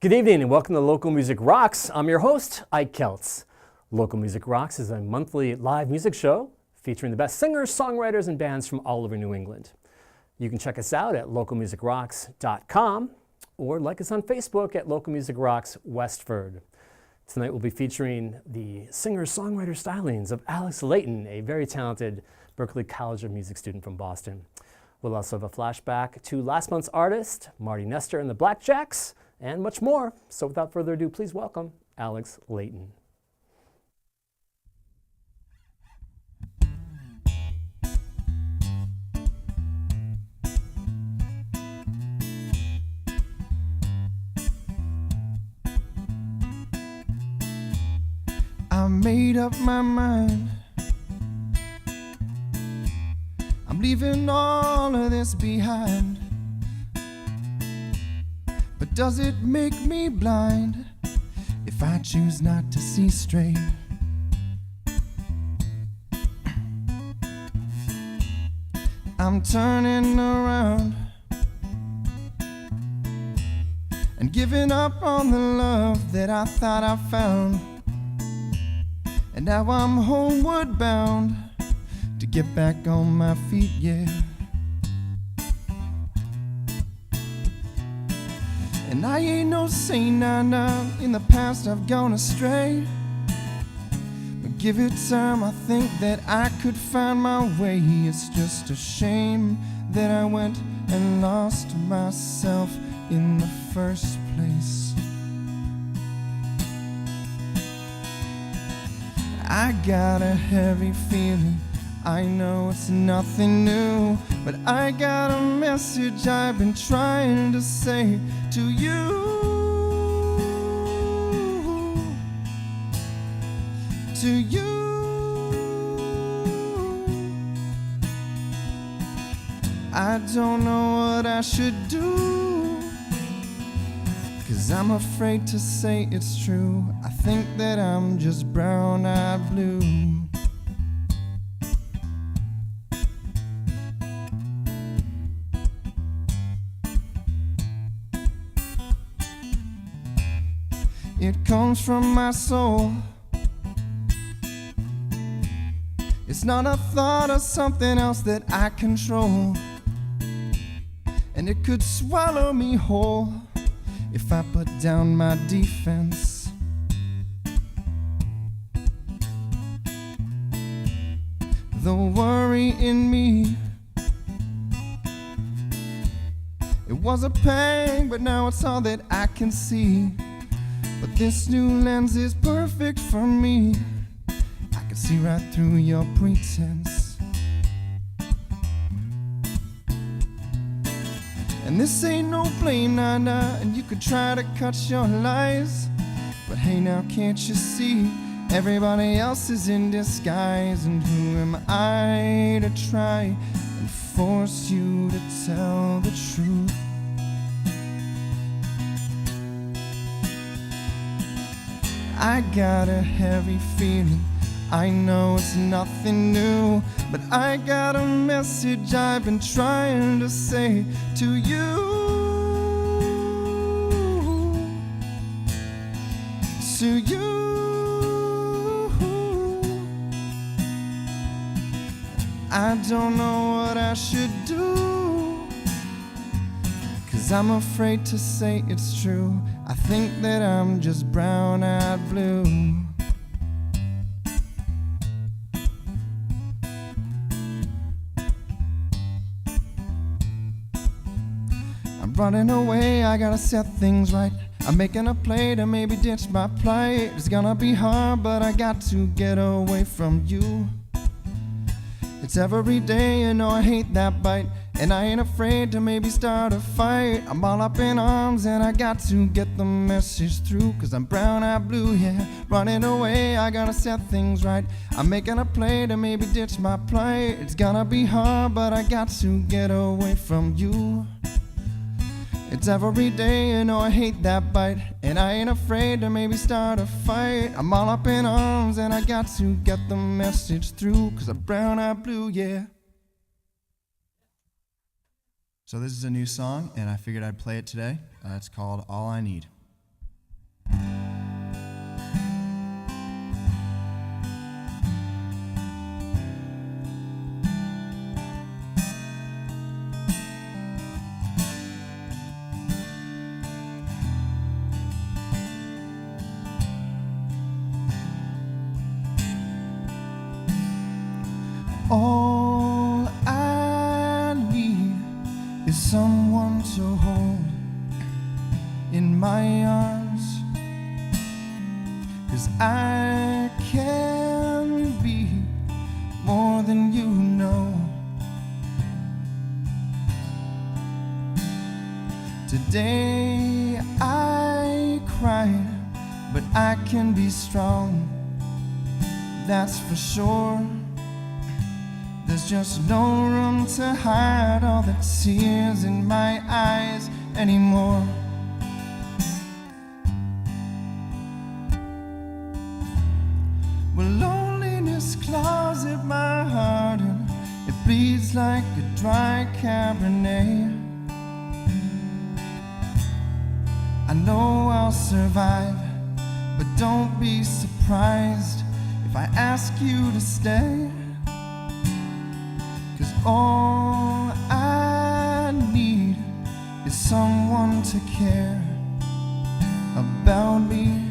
Good evening and welcome to Local Music Rocks. I'm your host, Ike Keltz. Local Music Rocks is a monthly live music show featuring the best singers, songwriters, and bands from all over New England. You can check us out at localmusicrocks.com or like us on Facebook at Local Music Rocks Westford. Tonight we'll be featuring the singer-songwriter stylings of Alex Layton, a very talented Berklee College of Music student from Boston. We'll also have a flashback to last month's artist, Marty Nestor and the Blackjacks, and much more. So without further ado, please welcome Alex Layton. I made up my mind. I'm leaving all of this behind. But does it make me blind if I choose not to see straight? I'm turning around and giving up on the love that I thought I found. And now I'm homeward bound to get back on my feet, yeah. And I ain't no saint, nah, in the past I've gone astray. But give it time, I think that I could find my way. It's just a shame that I went and lost myself in the first place. I got a heavy feeling, I know it's nothing new, but I got a message I've been trying to say to you. To you. I don't know what I should do, 'cause I'm afraid to say it's true. I think that I'm just brown-eyed blue. It comes from my soul. It's not a thought or something else that I control, and it could swallow me whole if I put down my defense. The worry in me, it was a pang, but now it's all that I can see. But this new lens is perfect for me. I can see right through your pretense. And this ain't no blame, nah, and you could try to cut your lies. But hey now, can't you see, everybody else is in disguise. And who am I to try and force you to tell the truth? I got a heavy feeling, I know it's nothing new, but I got a message I've been trying to say to you. To you. I don't know what I should do, 'cause I'm afraid to say it's true. I think that I'm just brown-eyed blue. I'm running away, I gotta set things right. I'm making a play to maybe ditch my plight. It's gonna be hard, but I got to get away from you. It's every day, you know I hate that bite, and I ain't afraid to maybe start a fight. I'm all up in arms and I got to get the message through, 'cause I'm brown-eyed blue, yeah. Running away, I gotta set things right. I'm making a play to maybe ditch my plight. It's gonna be hard, but I got to get away from you. It's every day, you know I hate that bite, and I ain't afraid to maybe start a fight. I'm all up in arms and I got to get the message through, 'cause I'm brown-eyed blue, yeah. So this is a new song, and I figured I'd play it today. It's called All I Need. All I need is someone to hold in my arms, 'cause I can be more than you know. Today I cried, but I can be strong, that's for sure. There's just no room to hide all the tears in my eyes anymore. Well, loneliness claws at my heart and it bleeds like a dry Cabernet. I know I'll survive, but don't be surprised if I ask you to stay. 'Cause all I need is someone to care about me,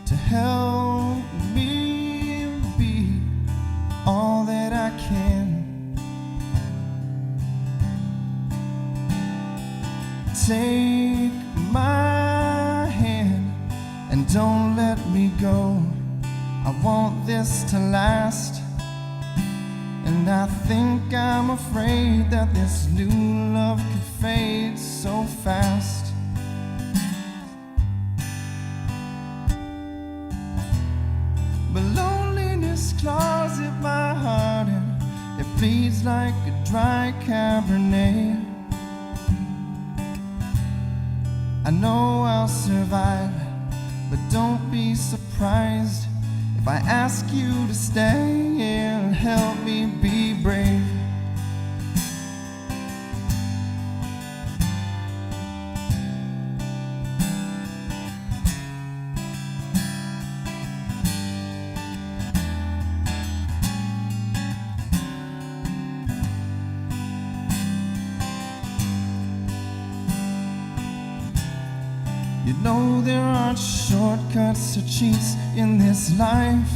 to help me be all that I can. Take my hand and don't let me go. I want this to last, and I think I'm afraid that this new love could fade so fast. But loneliness claws at my heart and it bleeds like a dry Cabernet. I know I'll survive, but don't be surprised if I ask you to stay and help me be brave. You know there aren't shortcuts or cheats in this life.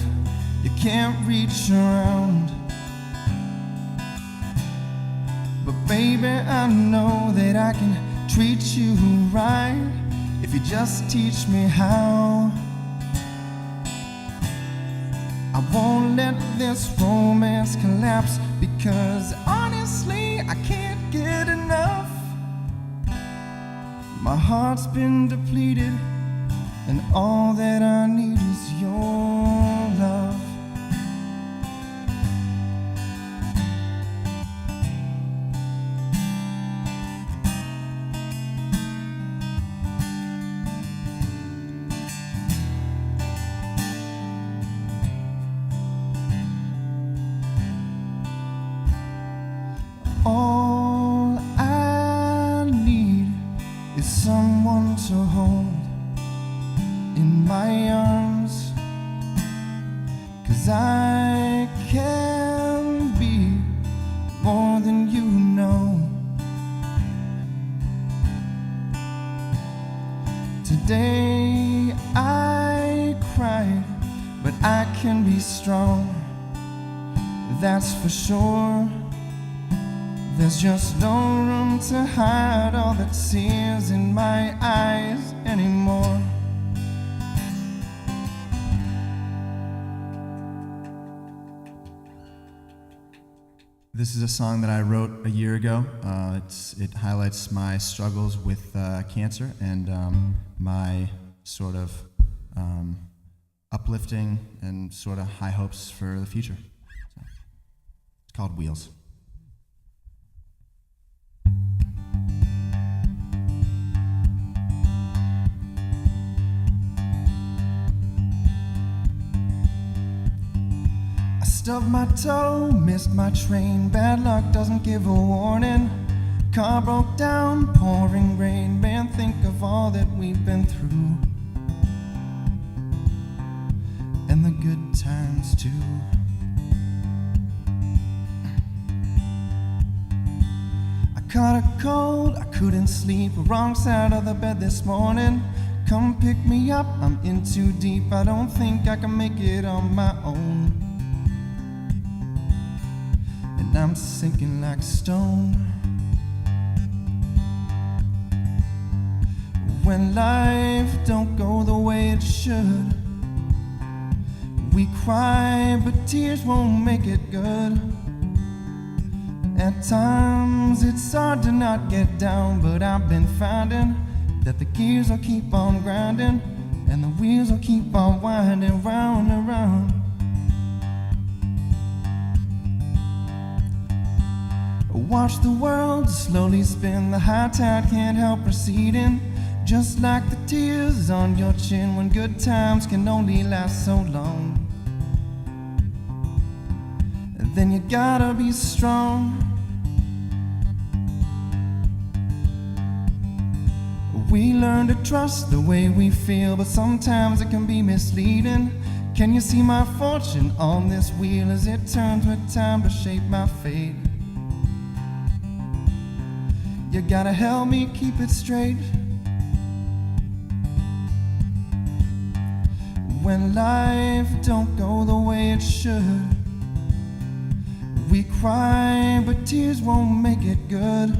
You can't reach around. But baby, I know that I can treat you right if you just teach me how. I won't let this romance collapse, because honestly I can't get enough. My heart's been depleted, and all that I need is your love. All I need is someone to hold in my arms, 'cause I can be more than you know. Today I cried, but I can be strong, that's for sure. There's just no room to hide all the tears in my eyes anymore. This is a song that I wrote a year ago. It highlights my struggles with cancer and my sort of uplifting and sort of high hopes for the future. So, it's called Wheels. Stubbed my toe, missed my train, bad luck doesn't give a warning. Car broke down, pouring rain, man, think of all that we've been through. And the good times too. I caught a cold, I couldn't sleep, wrong side of the bed this morning. Come pick me up, I'm in too deep, I don't think I can make it on my own. I'm sinking like stone. When life don't go the way it should, we cry, but tears won't make it good. At times it's hard to not get down, but I've been finding that the gears will keep on grinding and the wheels will keep on winding round and round. Watch the world slowly spin, the high tide can't help receding, just like the tears on your chin when good times can only last so long. And then you gotta be strong. We learn to trust the way we feel, but sometimes it can be misleading. Can you see my fortune on this wheel as it turns with time to shape my fate? You gotta help me keep it straight. When life don't go the way it should, we cry, but tears won't make it good.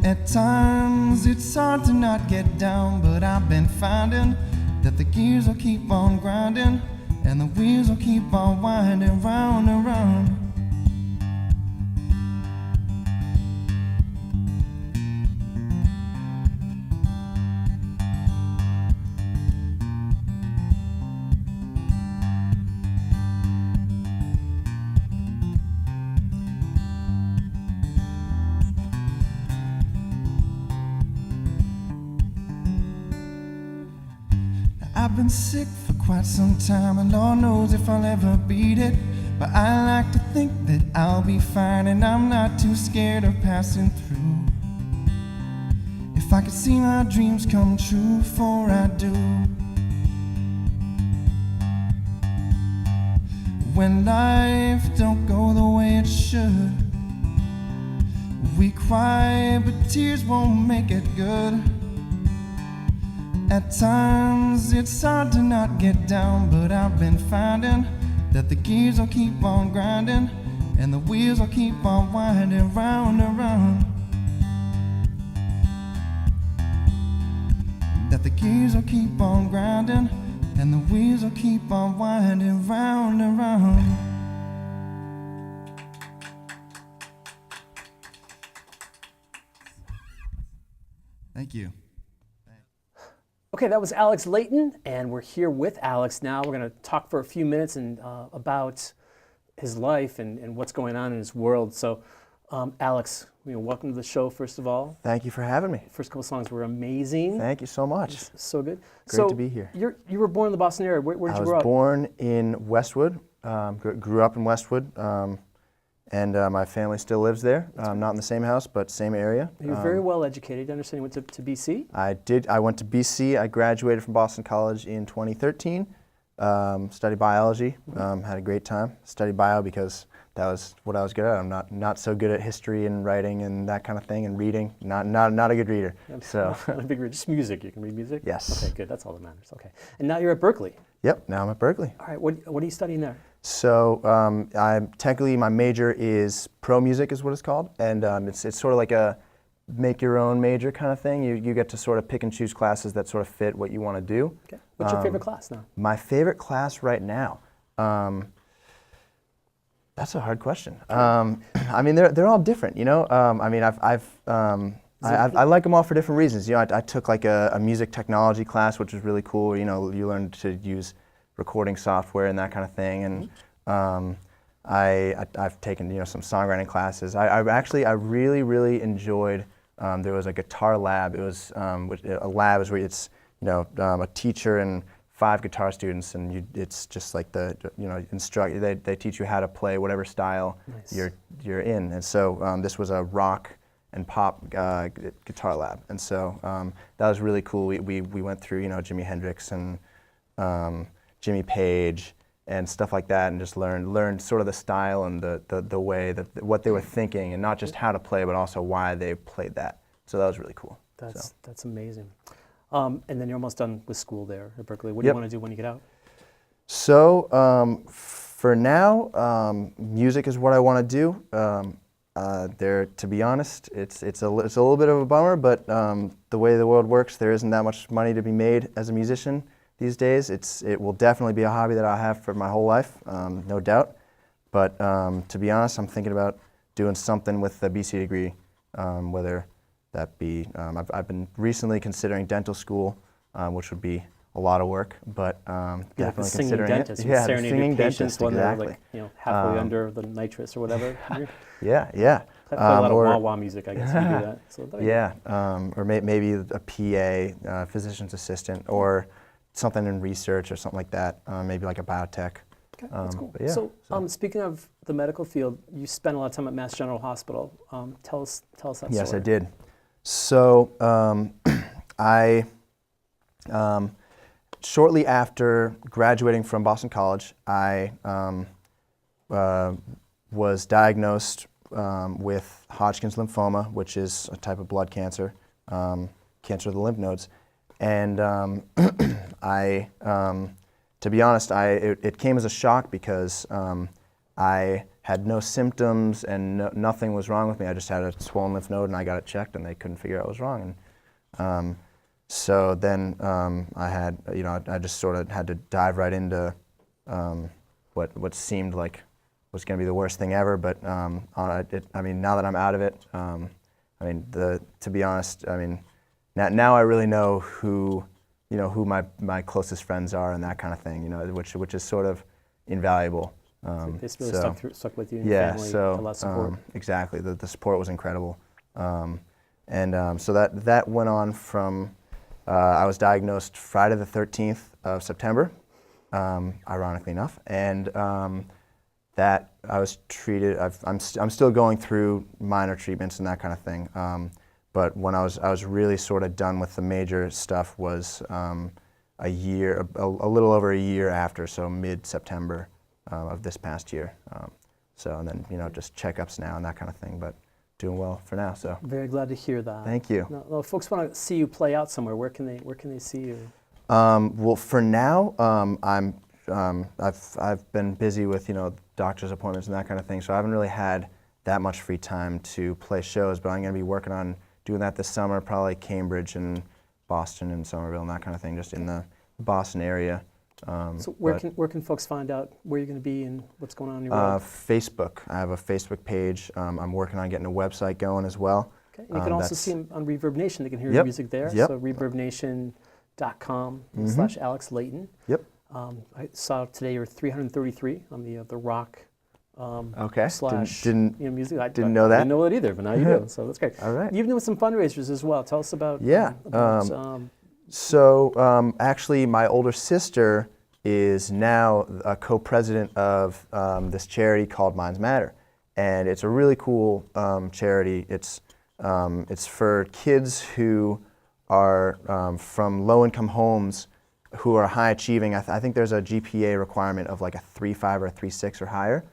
At times it's hard to not get down, but I've been finding that the gears will keep on grinding and the wheels will keep on winding round and round. I've been sick for quite some time, and Lord knows if I'll ever beat it. But I like to think that I'll be fine, and I'm not too scared of passing through. If I could see my dreams come true before I do. When life don't go the way it should, we cry, but tears won't make it good. At times it's hard to not get down, but I've been finding that the gears will keep on grinding and the wheels will keep on winding round and round. That the gears will keep on grinding and the wheels will keep on winding round and round. Thank you. Okay, that was Alex Layton, and we're here with Alex now. We're going to talk for a few minutes about his life and what's going on in his world. So, Alex, welcome to the show, first of all. Thank you for having me. First couple songs were amazing. Thank you so much. So good. Great to be here. You were born in the Boston area. Where did you grow up? I was born in Westwood, grew up in Westwood, and my family still lives there. Not in the same house, but same area. You're very well educated. I understand you went to BC? I did. I went to BC. I graduated from Boston College in 2013. Studied biology. Had a great time. Studied bio because that was what I was good at. I'm not so good at history and writing and that kind of thing and reading. Not a good reader. So Not a big reader. Just music. You can read music? Yes. Okay, good. That's all that matters. Okay. And now you're at Berkeley. Yep. Now I'm at Berkeley. All right. What are you studying there? So I'm technically, my major is pro music is what it's called, and it's sort of like a make your own major kind of thing. You get to sort of pick and choose classes that sort of fit what you want to do. Okay. What's your favorite class now? My favorite class right now. That's a hard question. I mean, they're all different, you know. I mean, I like them all for different reasons. You know, I took like a music technology class, which was really cool. You know, you learn to use recording software and that kind of thing, and I've taken some songwriting classes. I really enjoyed. There was a guitar lab. It was a lab is where it's a teacher and 5 guitar students, and it's just like instruct. They teach you how to play whatever style you're in, and so this was a rock and pop guitar lab, and so that was really cool. We went through Jimi Hendrix and Jimmy Page and stuff like that, and just learned sort of the style and the way that what they were thinking, and not just how to play, but also why they played that. So that was really cool. That's amazing. And then you're almost done with school there at Berkeley. What do you want to do when you get out? So For now, music is what I want to do. To be honest, it's a little bit of a bummer, but the way the world works, there isn't that much money to be made as a musician these days. It will definitely be a hobby that I'll have for my whole life, no doubt. But to be honest, I'm thinking about doing something with the BC degree, whether that be, I've been recently considering dental school, which would be a lot of work, but definitely considering dentist, it. Yeah, serenade singing your patients dentist, when exactly. they're like, halfway under the nitrous or whatever. Yeah, yeah. I play a lot of wah-wah music, I guess, if you do that. So yeah, or maybe a PA, physician's assistant, or something in research or something like that, maybe like a biotech. Okay, that's cool. Yeah, so speaking of the medical field, you spent a lot of time at Mass General Hospital. Tell us that story. Yes, I did. So shortly after graduating from Boston College, I was diagnosed with Hodgkin's lymphoma, which is a type of blood cancer, cancer of the lymph nodes. And to be honest, it came as a shock because I had no symptoms and nothing was wrong with me. I just had a swollen lymph node and I got it checked and they couldn't figure out what was wrong. And so then I just sort of had to dive right into what seemed like was going to be the worst thing ever. But now that I'm out of it, to be honest, now I really know who my closest friends are and that kind of thing, which is sort of invaluable. This really stuck with you and your family, a lot of support. Exactly, the support was incredible. So that went on from, I was diagnosed Friday the 13th of September, ironically enough, and that I was treated, I'm still going through minor treatments and that kind of thing. But when I was really sort of done with the major stuff was a little over a year after, so mid-September of this past year. And then just checkups now and that kind of thing, but doing well for now. So very glad to hear that. Thank you. Now, if folks want to see you play out somewhere, where can they see you? Well, for now, I've been busy with doctor's appointments and that kind of thing, so I haven't really had that much free time to play shows. But I'm going to be working on doing that this summer, probably Cambridge and Boston and Somerville and that kind of thing, just in the Boston area. So where can folks find out where you're going to be and what's going on in your world? Facebook. I have a Facebook page. I'm working on getting a website going as well. Okay. And you can also see them on Reverb Nation. They can hear your music there. Yep. So reverbnation.com/Alex Layton. Yep. I saw today you're 333 on the rock. Okay. Slash didn't music. I didn't know that. Didn't know that either, but now you do. So that's great. All right. You've been doing some fundraisers as well. Tell us about. Actually, my older sister is now a co-president of this charity called Minds Matter, and it's a really cool charity. It's for kids who are from low-income homes who are high achieving. I think there's a GPA requirement of like a 3.5 or a 3.6 or higher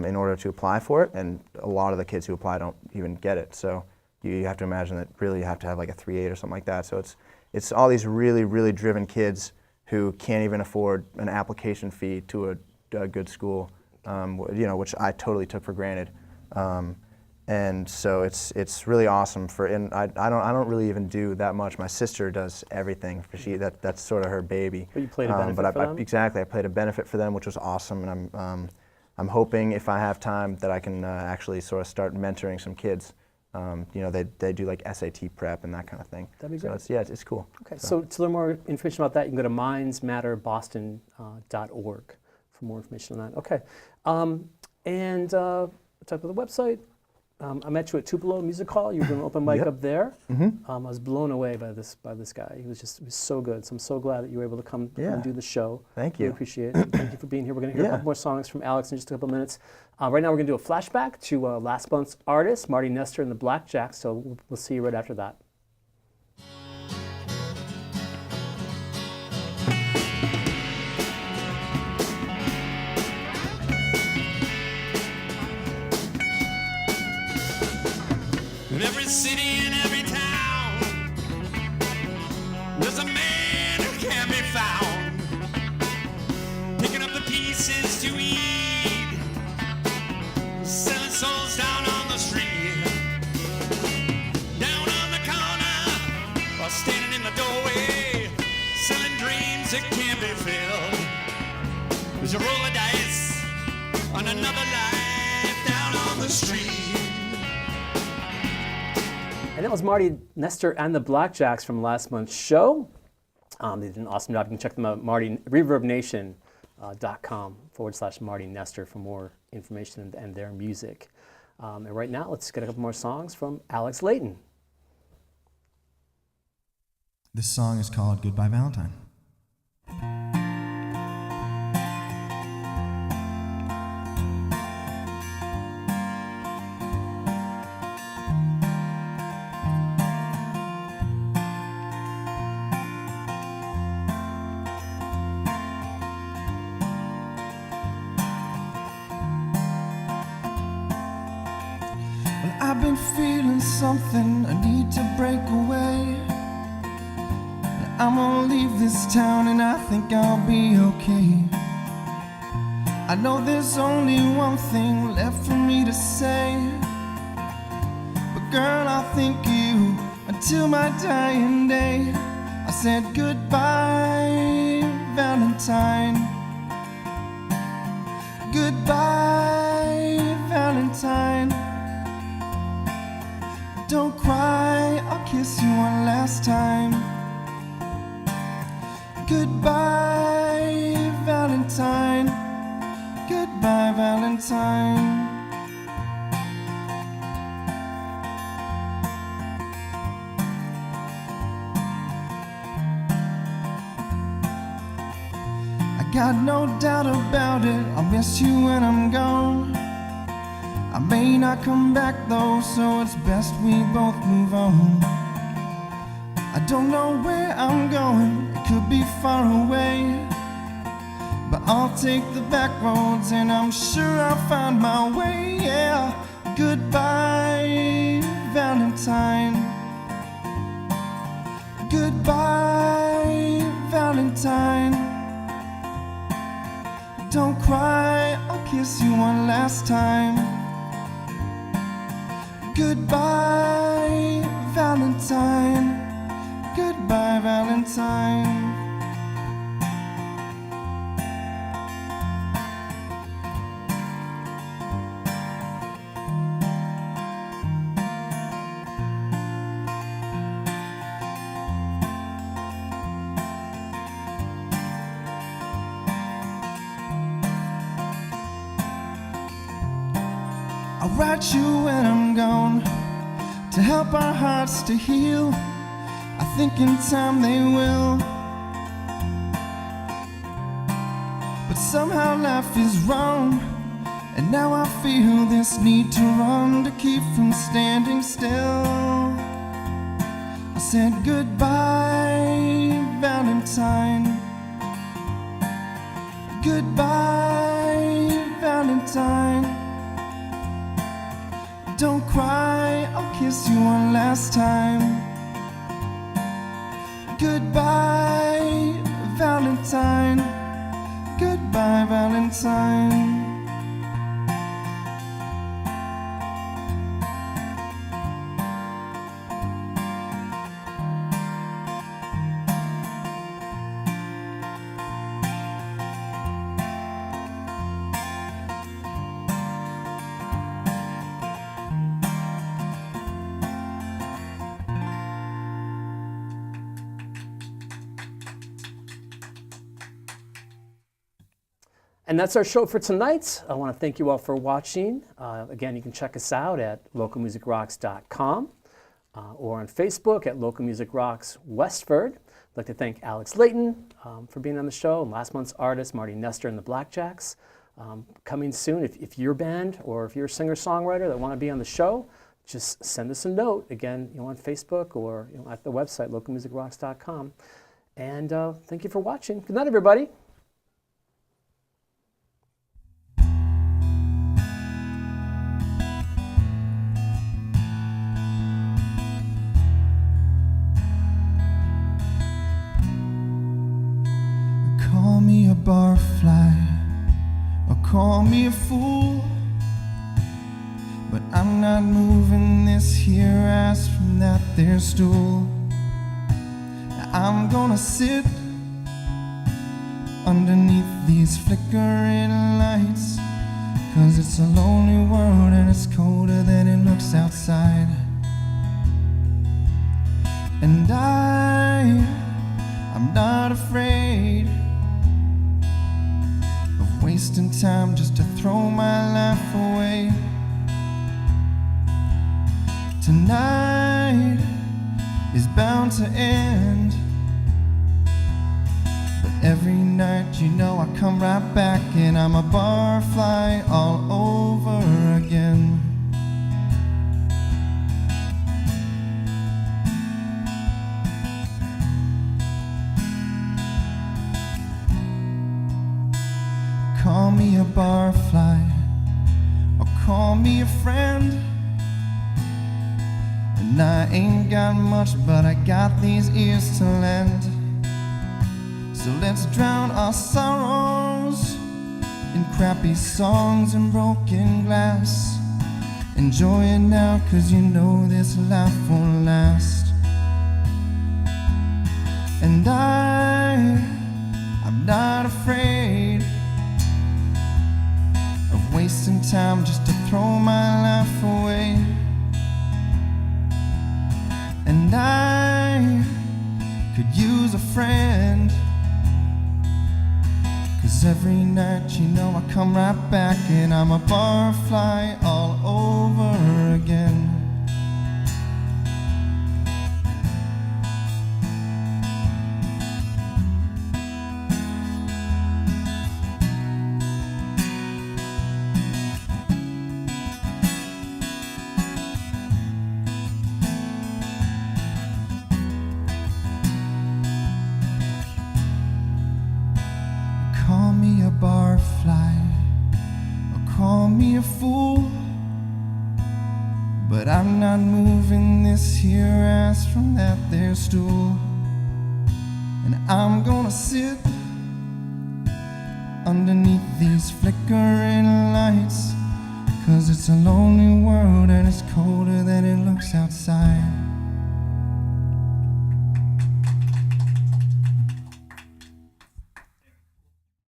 in order to apply for it, and a lot of the kids who apply don't even get it. So you have to imagine that really you have to have like a 3.8 or something like that. So it's all these really, really driven kids who can't even afford an application fee to a good school, which I totally took for granted. And so it's really awesome and I don't really even do that much. My sister does everything. That's sort of her baby. But you played a benefit for them? Exactly, I played a benefit for them, which was awesome. And I'm hoping if I have time that I can actually sort of start mentoring some kids. They do like SAT prep and that kind of thing. That'd be great. So it's cool. Okay, so to learn more information about that, you can go to mindsmatterboston.org for more information on that. Okay, and talk about the website. I met you at Tupelo Music Hall. You were doing an open mic up there. Mm-hmm. I was blown away by this guy. He was so good. So I'm so glad that you were able to come and do the show. Thank you. Really appreciate it. Thank you for being here. We're going to hear a couple more songs from Alex in just a couple of minutes. Right now we're going to do a flashback to last month's artist, Marty Nestor and the Blackjacks. So we'll see you right after that. In every city and every town, there's a man who can be found, picking up the pieces to each glass that can't be filled. There's a roll of dice on another life down on the street. And that was Marty Nestor and the Blackjacks from last month's show. They did an awesome job. You can check them out at reverbnation.com/Marty Nestor for more information and their music. And right now, let's get a couple more songs from Alex Layton. This song is called Goodbye Valentine. I've been feeling something, I need to break away. I'm gonna leave this town and I think I'll be okay. I know there's only one thing left for me to say, but girl, I'll think of you until my dying day. I said goodbye, Valentine. Goodbye, Valentine. Don't cry, I'll kiss you one last time. Goodbye, Valentine. Goodbye, Valentine. I got no doubt about it, I'll miss you when I'm gone. I may not come back though, so it's best we both move on. I don't know where I'm going, it could be far away, but I'll take the back roads and I'm sure I'll find my way, yeah. Goodbye, Valentine. Goodbye, Valentine. Don't cry, I'll kiss you one last time. Goodbye, Valentine. Goodbye, Valentine. I'll write you when I'm gone to help our hearts to heal. I think in time they will, but somehow life is wrong, and now I feel this need to run to keep from standing still. I said goodbye, Valentine. Goodbye, Valentine. Don't cry, I'll kiss you one last time. Goodbye, Valentine. Goodbye, Valentine. And that's our show for tonight. I want to thank you all for watching. Again, you can check us out at localmusicrocks.com or on Facebook at Local Music Rocks Westford. I'd like to thank Alex Layton for being on the show, and last month's artist, Marty Nestor and the Blackjacks. Coming soon, if you're a band or if you're a singer-songwriter that want to be on the show, just send us a note. Again, on Facebook or at the website, localmusicrocks.com. And thank you for watching. Good night, everybody. Call me a barfly or call me a fool, but I'm not moving this here ass from that there stool. I'm gonna sit underneath these flickering lights. 'Cause it's a lonely world and it's colder than it looks outside. And I'm not afraid of wasting time just to throw my life away. Tonight is bound to end, but every night you know I come right back and I'm a barfly all over again. Call me a barfly, or call me a friend. And I ain't got much, but I got these ears to lend. So let's drown our sorrows in crappy songs and broken glass. Enjoy it now, 'cause you know this life won't last. And I'm not afraid of wasting time just to throw my life away. And I could use a friend, 'cause every night you know I come right back and I'm a barfly all over again. Call me a barfly, or call me a fool, but I'm not moving this here ass from that there stool. And I'm gonna sit underneath these flickering lights, 'cause it's a lonely world and it's colder than it looks outside.